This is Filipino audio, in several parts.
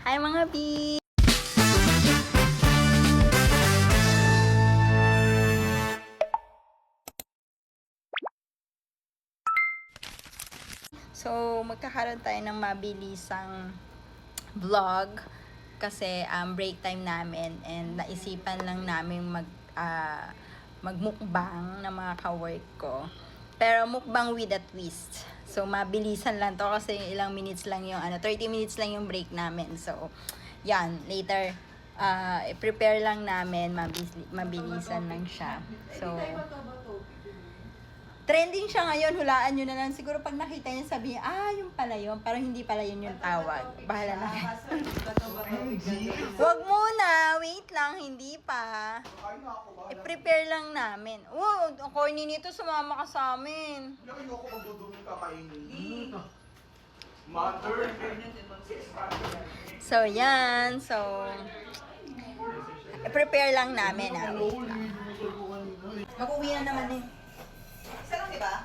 Hi mga B! So, magkakaroon tayo ng mabilisang vlog kasi break time namin and naisipan lang namin magmukbang ng mga ka-work ko. Pero mukbang with a twist. So, mabilisan lang to kasi ilang minutes lang yung 30 minutes lang yung break namin. So, yan, later prepare lang namin, mabilisan lang siya. So, trending siya ngayon, hulaan nyo na lang. Siguro pag nakita niyo sabihin, yung pala yun. Parang hindi pala yun yung tawag. Bahala na. Wag muna, wait lang, hindi pa. I-prepare lang namin. Wow, ang corny nito, sumama ka sa amin. Hindi ako magdudumi kakainin. Mother. So, yan. So, i-prepare lang namin. Mag-uwi na naman eh. Isa lang, di ba?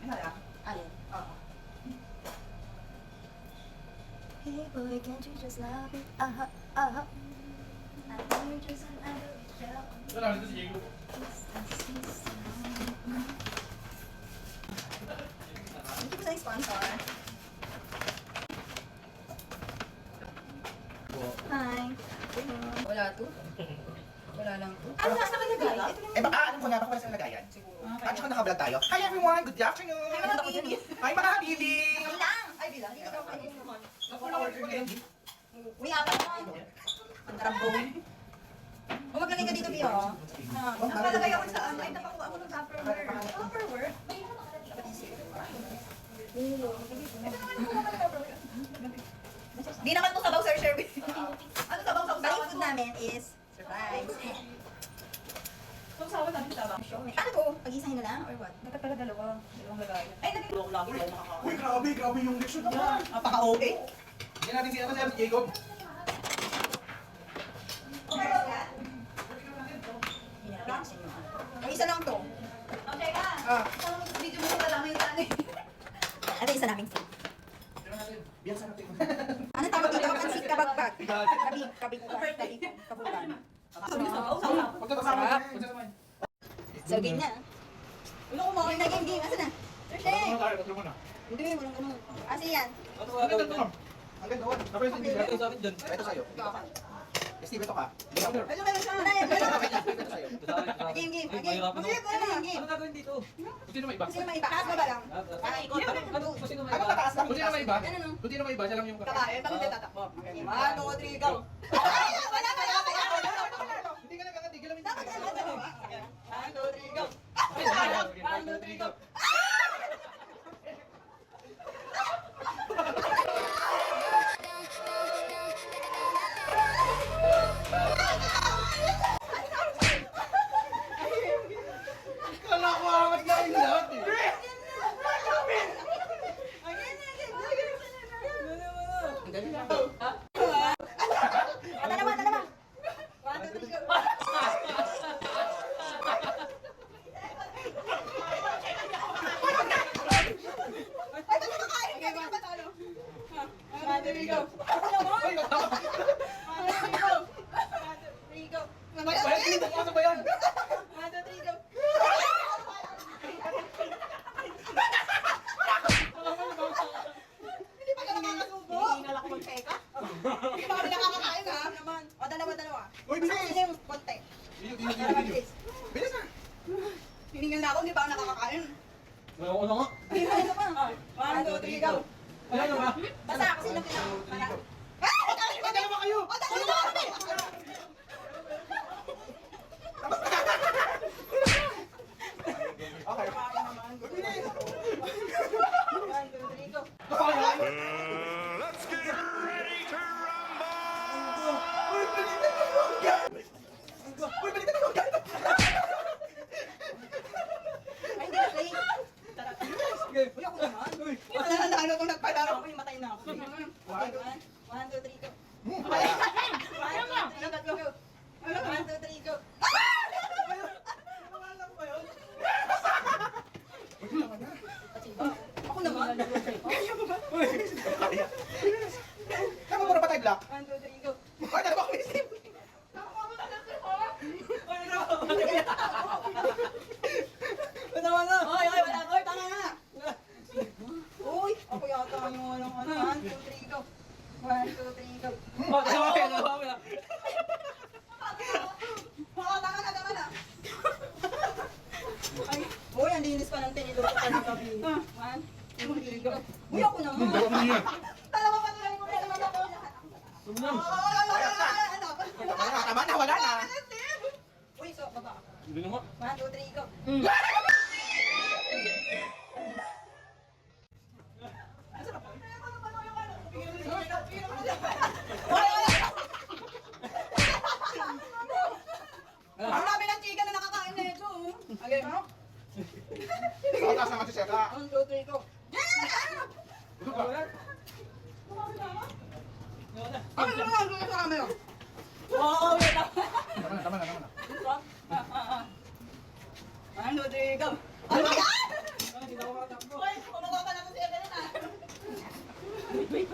Isa lang. Alin? Oo. Hey boy, can't you just love it? I know you're just an idol. Wala, dito si Diego. Thank you sa sponsor. Hi. Wala to. Wala lang to. Ano nasa nakalagay? Ito lang. Baka alam ko na, baka wala silang lagayan. Siguro. At saka nakablog tayo. Hi everyone, good afternoon. Hi, mga bibi. Hi mga bibi. Bilang! Ay, bilang. Hindi ka kainin naman. May apat na. Ang tarambong. Maglagay ka dito, Bio. Nakalagay ako sa ano. Ay, napakuha ako ng Tupperware. Tupperware? Di naman to sabaw, Sir Sherwin. Ano sabaw sa Balik food namin is surprise. Sabaw namin sabaw. Ano to? Pag-isahin na lang or what? Dapat pala dalawang lagayan. Ay, naging lagi yan nakakain. Uy, grabe yung reaction naman. Napaka-okay. Hindi natin si Jacob. Ay, isa lang to. Okay ka. Isang video mo na lang yung tanay. Ano isa naming food? Biyak sa natin. Ano tawag dito? Pansit kabagbag. Kabugan. Pagkakasama. So, game na. Ano ko mga Game na, game. Asa na? Thursday. Tatlo muna. Hindi, walang ganun. Asa yan? Ang ganda to, ma'am. Ang ganda, Juan. Tapos yung video. Ito sa'yo. Steve, ito ka. Ano kayo siya? Ano yan? Ito sa'yo. Game. Game. Sige, ano yung game? Ano gagawin dito? Kunti na may iba. Sino may iba? Taas ba lang? Kasi naman Ano tataas lang? Kunti na may iba. Ano, no? Kunti na may iba. Siya lang yung kakain. Bakit hindi tatakbo? 1, 2, 3, go! Wala. Hindi ka nagkakatigil. Dapat ano, dalawa. 1, 2, 3, go! 1, 2, 3, go! Kala ko angat na rin lahat eh. Ang galing lang. Dalawa. 1, 2, 3, go! Ay, ba't nakakain ka? Di ka ba talo? 1, 2, 3, go! Ay, natakot. 1, 2, 3, go! 1, 2, 3, go! Bayad, hindi mo sa bayan. 1, 2, 3, go! Hindi pa ka nakakasubo? Hinihingal ako mag-teka. Hindi pa kami nakakakain ha? Naman. O, dalawa. Uy, bilis. Sino yung konti? Video. Bilis na. Hiningal na ako, hindi pa ako nakakakain. Ano nga? Hiningal na pa. 1, 2, 3, go! Ano nga? Basta ako sino pinaka. Dalawa kayo. O, dalawa kami! Okay. Bilis. 1, 2, 3, go! Let's get ready to rumble! Uy, balitan mo yung gag. Uy, balitan mo yung gag. Ay, hindi na play. Uy, ako naman. Ano kung nagpalaro ako, yung matay na ako. Okay, 1, 2, 3, go. 1, 2, 3, go. 1, 2, 3, go. Ako naman. Kaya mo ba? luck. 1, 2, 3, go. Ay, dalawa ko Steve. Tama na. Oy, wala. Oy, tama na. Uy, ako yata yung walang ano. 1, 2, 3, go. 1, 2, 3, go. Oh, tama yan, tama yan. Oo, tama na. Ay, uy, ang linis pa ng tinidor ko kanina gabi. 1, 2, 3, go. Uy, ako naman. Dalawa pa tuloy mo rin naman ako. Tumnam. Tama na, wala na. Uy, so, baba ako. Hindi na nga. 1, 2, 3, go. Ang dami ng chicken na nakakain na ito. Okay, ano? Ako taas naman si Seka. 1, 2, 3, go. Ano naman ang sa camera? Oo, wait lang. Tama na. 1, 2, 3, go. Ano ba yan? Uy, kumagawa ka na kasi agad na. Wait.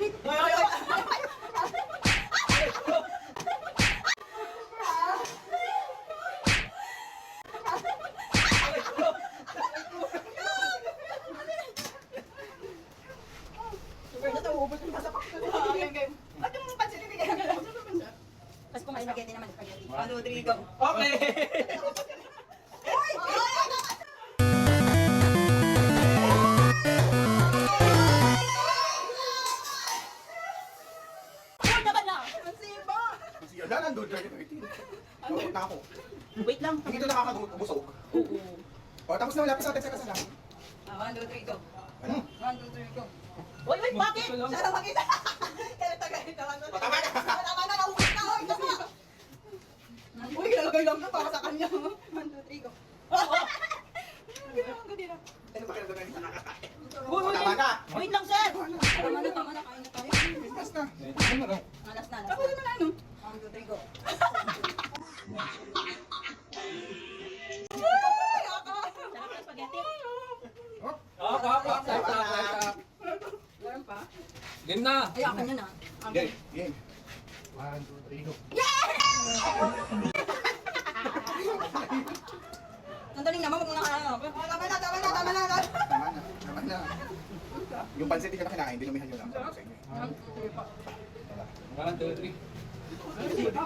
Super na ito, ubos yung masapak. Okay. Ba't yung pansin hindi kaya galaw? Tapos kung may spaghetti naman, spaghetti. 1, 2, 3, go. Okay. Ang siba! Sige, wala nandun. Lukot na ako. Wait lang. Hindi ito nakakabusog. O, tapos na wala pa sa atin sa kasala. 1, 2, 3, go. Ano? 1, 2, 3, go. Uy, bakit? Mag-isa lang. Siya lang mag-isa. Galit na. O, tama na. Tama na, nauwi na. Uy, tama. Uy, lalagay lang na para sa kanya. 1, 2, 3, go. Ganda. Ano ba kaya naman hindi nakakain? Uy, O, tama na. Wait lang, sir. Tama na. Kain na tayo. Business na. Alas na. Ako naman ano? 1, 2, 3, go. Sarap na spaghetti. Up. Meron pa? Game na. Ay, akin yun ah. Game. 1, 2, 3, go. Sandaling naman, huwag mo na ano. Tama na. Tama na. Yung pansit di ka na kinain, dinumihan nyo lang. Sa inyo. 1, 2, 3.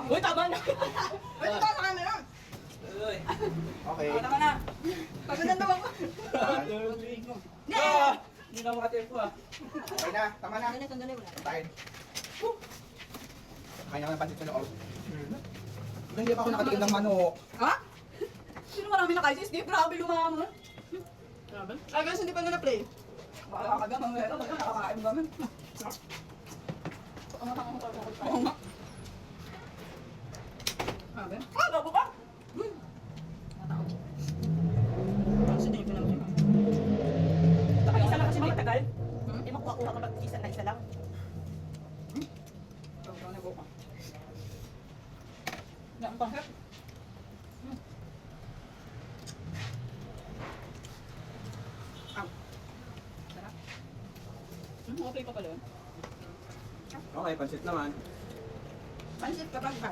Uy, tama na. Uy, tama sa camera. Uy. Okay. Tama na. Pagod daw ako. 1, 2, 3, go. Ah! Hindi na makatempo ah. Okay na, tama na. Sandali, wala. Tayo. Kaya nga ng pansit sa loob. Hindi pa ako nakatikim ng manok. Ha? Sino marami na kayo? Steve, grabe lumama mo. Grabe? Ay, guys, hindi pa na na-play. Baka kagamang meron. Nakakain ba man? Oo nga. Grabe. Ah, gabo ka? Kasi din ko naman siya. Kapag isa lang kasi matagal, hindi makuha-kuha kapag isa lang. Ikaw na buka. Yan ang concept. Sarap. Okay pa pala yun. Okay, pansit naman. Pansit kapag ba?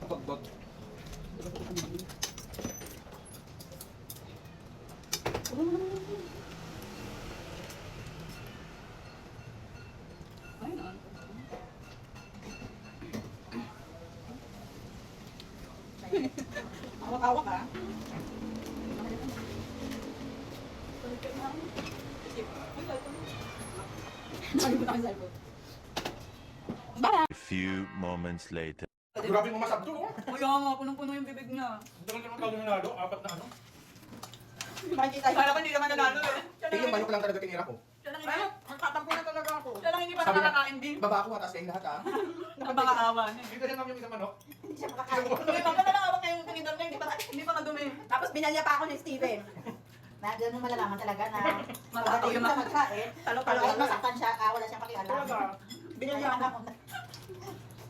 Pagbot. Ayun na. Awak-awak ha. A few moments later. Grabe mo masab to, oh. Kuya nga, punong-puno yung bibig niya. Ito lang naman nanalo, 4 na ano. Para hindi naman nanalo eh. Yung manok lang talaga tinira ko. Ano? Ang tatampo na talaga ako. Siya lang hindi pa Sabi na- nakakain din. Baba ako, atas kayong lahat, ah. Nakabangaawa na eh. Dito rin kami yung isang manok. May pagkakalawa kayong tinidor niya, hindi pa madumi. Tapos binalya pa ako ni Steven. Na doon mo malalaman talaga na Marami magaling yung sa magkain. Talo-talo. Kahit masaktan siya, wala siyang pakialam. Binalya ako.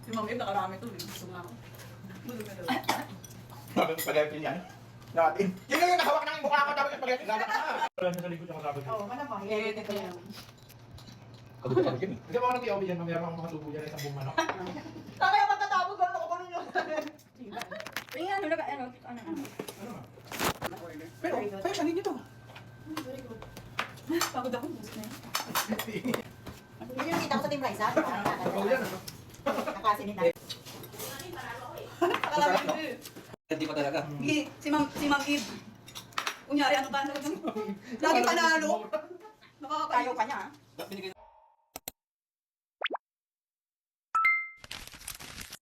Yung mami, nakarami to eh. Gusto nga ako. Bulog na daw. Sabi ng spaghetti niyan. Natin. Yun yung nakahawak ng mukha ko, dapat yung spaghetti. Lalak na. Oo, ano ba? Eh, ito yan. Kasi mga nag-i-obi dyan, mayroon akong mga subo dyan, isang buong manok. Kaya pagkatapos ko, ako nun yun. Yung ano, ano. Ano nga? Pero, Pero, kanin nyo to. Pagod ako, bus na yun. yun yung kita ko sa Team Rise, ha? Sabaw yan, ano? Kaklase ni Dad. Akala mo yun. Hindi pa talaga. Si Ma'am Eve. Kunyari, ano ba? Lagi panalo. Tayo pa niya, ha? Ba't binigay